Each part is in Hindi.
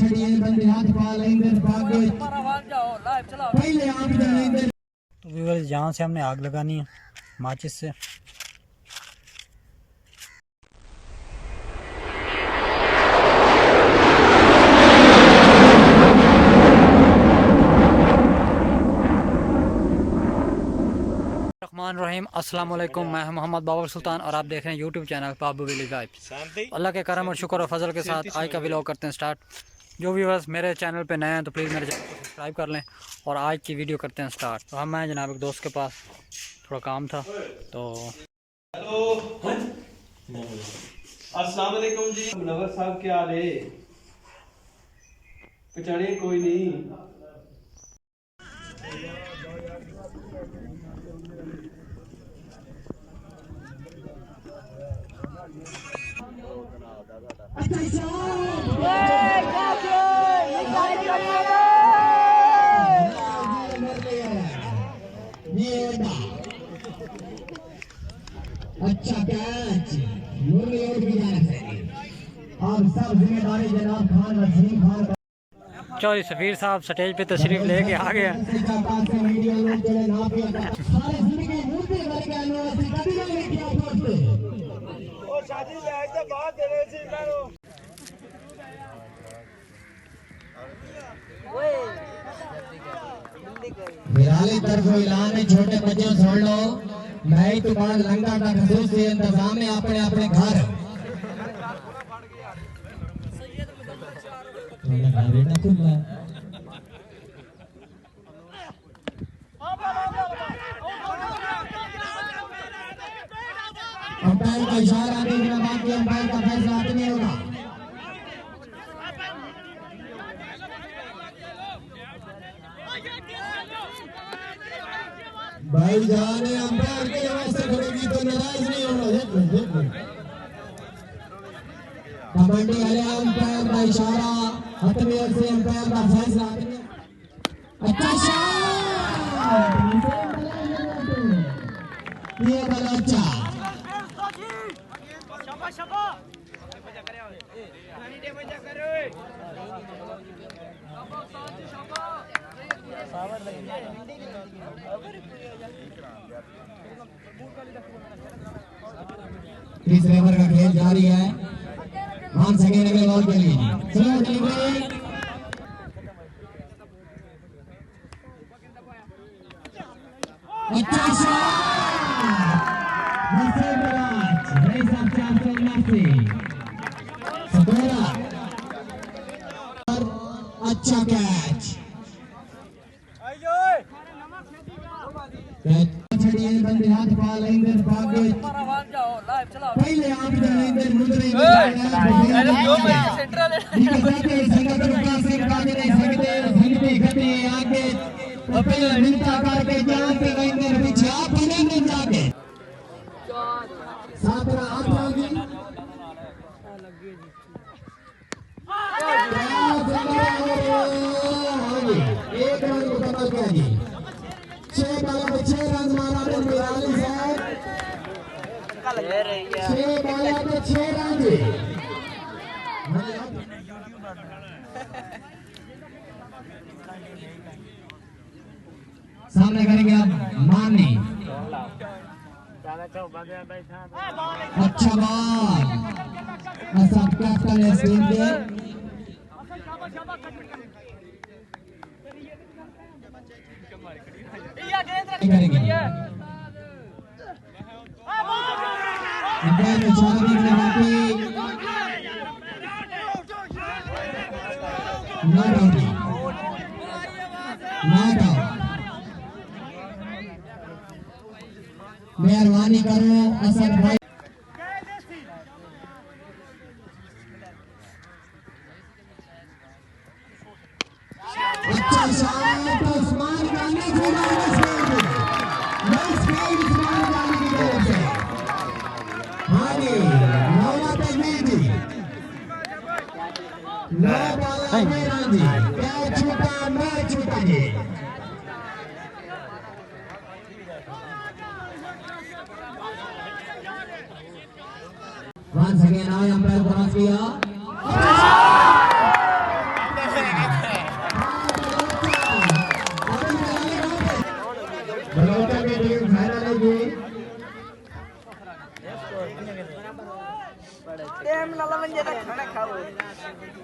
तो व्यूअर्स यहाँ से हमने आग लगानी है माचिस से। रहीम अस्सलाम वालेकुम, मैं मोहम्मद बाबर सुल्तान और आप देख रहे हैं यूट्यूब चैनल बाबू विलेज वाइब्स। अल्लाह के करम और शुक्र और फजल के साथ आज का व्लॉग करते हैं स्टार्ट। जो व्यूअर्स मेरे चैनल पे नए हैं तो प्लीज़ मेरे चैनल को सब्सक्राइब कर लें और आज की वीडियो करते हैं स्टार्ट। तो हम मैं जनाब एक दोस्त के पास थोड़ा काम था तो हेलो अस्सलाम वालेकुम जी। मुनव्वर साहब क्या हाल है? पहचाने कोई नहीं? अच्छा कैच मुरली और की जाने से अब सब जिम्मेदारी जनाब खान वसीम खान चौधरी सफीर साहब स्टेज पे तशरीफ लेके आ गया। बिराली तरफ ऐलान है, छोटे बच्चों सुन लो, नई दुकान लंगा का खसूसी इंतजाम है अपने अपने घर। अंपायर का इशारा देने के बाद अंपायर का फैसला हाथ में होगा। भाई जाने अंपायर के वास्ते खड़ेगी तो नाराज नहीं होना। कबड्डी वाले अंपायर का इशारा हथमेल से अंपायर का फैसला। अच्छा शॉट, ये बड़ा अच्छा। तीसरे ओवर का खेल जारी है। मान सके अगले बॉल के लिए स्लो डिलीवरी। अच्छा शॉट, नसीब राज भाई साहब 479 अच्छा कैच। छड़िए बंदे हाथ पा लेंगे भागे पहले आप जाएंगे मुद्रे सेंट्रल संगत का से काटे नहीं सकते संगते घटे आगे पहले मिलता करके जाते रहेंगे पीछे आप बनेंगे जाके सातरा आप आगे एक रन को कमाल किया जी। 6 बॉलों में 6 रन मारा है बिराली साहब। 6 बॉलों में 6 रन जी। सामने करेंगे अब मानी। अच्छा बॉल सब कैप्टन है टीम के। मेहरबानी करो असद भाई। अच्छा शॉट उस्मान गाने छोड़ा Once again, I am well kiya.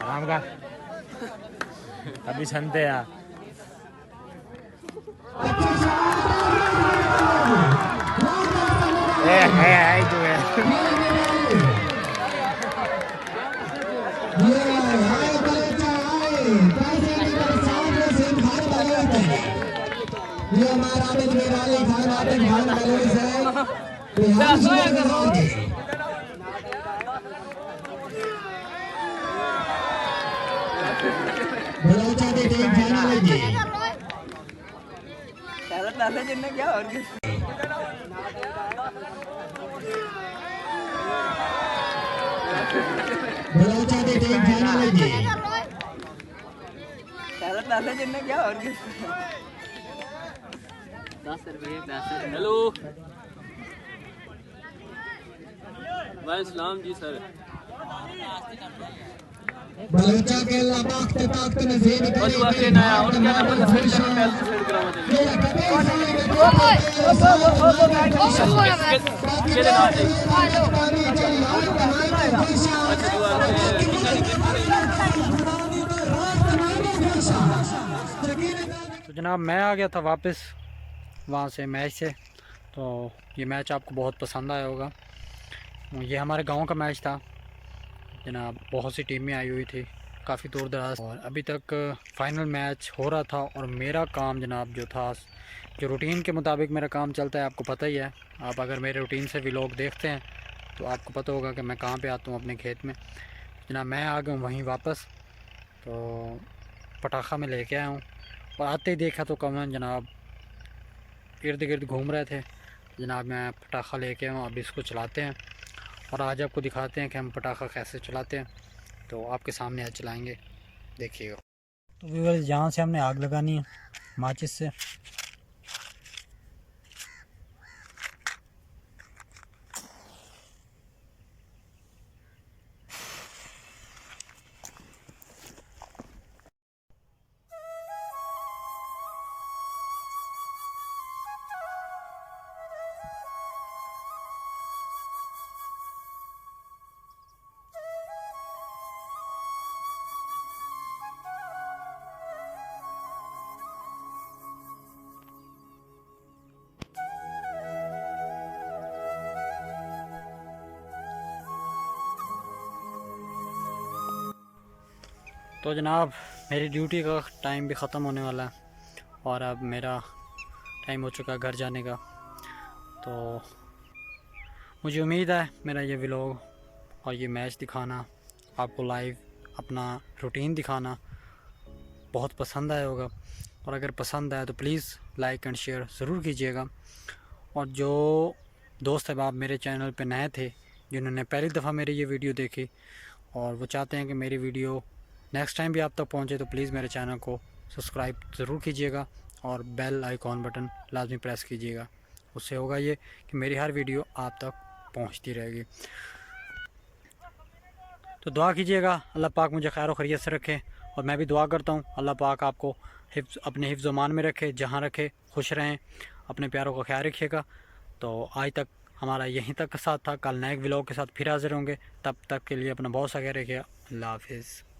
आराम का अभी सुनते यार जो है ये हमारा आबिद मेराली खान आबिद खान बलोच है बिहार सूबे के लोग बलोचा की टीम फाइनल है जी क्या और बलोचा की टीम फाइनल है जी क्या और 10 रुपये 10 हेलो वालेकुम सलाम जी सर बलोचा के वक्त तख्त नसीब बस वास्ते ना और क्या ना फिर से सेट करावा तो जनाब मैं आ गया था वापस वहाँ से मैच से। तो ये मैच आपको बहुत पसंद आया होगा। ये हमारे गांव का मैच था जनाब, बहुत सी टीमें आई हुई थी काफ़ी दूर दराज, और अभी तक फ़ाइनल मैच हो रहा था। और मेरा काम जनाब जो था, जो रूटीन के मुताबिक मेरा काम चलता है, आपको पता ही है। आप अगर मेरे रूटीन से व्लॉग देखते हैं तो आपको पता होगा कि मैं कहाँ पे आता हूँ अपने खेत में। जनाब मैं आ गया हूँ वहीं वापस, तो पटाखा में लेके आया हूँ। और आते ही देखा तो कमन जनाब इर्द गिर्द घूम रहे थे। जनाब मैं पटाखा लेके आया हूँ, अब इसको चलाते हैं और आज आपको दिखाते हैं कि हम पटाखा कैसे चलाते हैं। तो आपके सामने आज चलाएंगे, देखिएगा। तो व्यूअर्स यहाँ से हमने आग लगानी है माचिस से। तो जनाब मेरी ड्यूटी का टाइम भी ख़त्म होने वाला है और अब मेरा टाइम हो चुका है घर जाने का। तो मुझे उम्मीद है मेरा ये व्लॉग और ये मैच दिखाना, आपको लाइव अपना रूटीन दिखाना बहुत पसंद आया होगा। और अगर पसंद आया तो प्लीज़ लाइक एंड शेयर ज़रूर कीजिएगा। और जो दोस्त अहबाब मेरे चैनल पे नए थे, जिन्होंने पहली दफ़ा मेरी ये वीडियो देखी और वो चाहते हैं कि मेरी वीडियो नेक्स्ट टाइम भी आप तक पहुंचे, तो प्लीज़ मेरे चैनल को सब्सक्राइब ज़रूर कीजिएगा और बेल आइकॉन बटन लाजमी प्रेस कीजिएगा। उससे होगा ये कि मेरी हर वीडियो आप तक पहुंचती रहेगी। तो दुआ कीजिएगा अल्लाह पाक मुझे खैर व खैरियत से रखे, और मैं भी दुआ करता हूँ अल्लाह पाक आपको अपने हिफ्ज़ मान में रखे, जहाँ रखे, खुश रहें, अपने प्यारों का ख्याल रखिएगा। तो आज तक हमारा यहीं तक का साथ था। कल नए व्लॉग के साथ फिर हाजिर होंगे, तब तक के लिए अपना बहुत सा ख्याल रखिएगा। अल्लाह हाफिज़।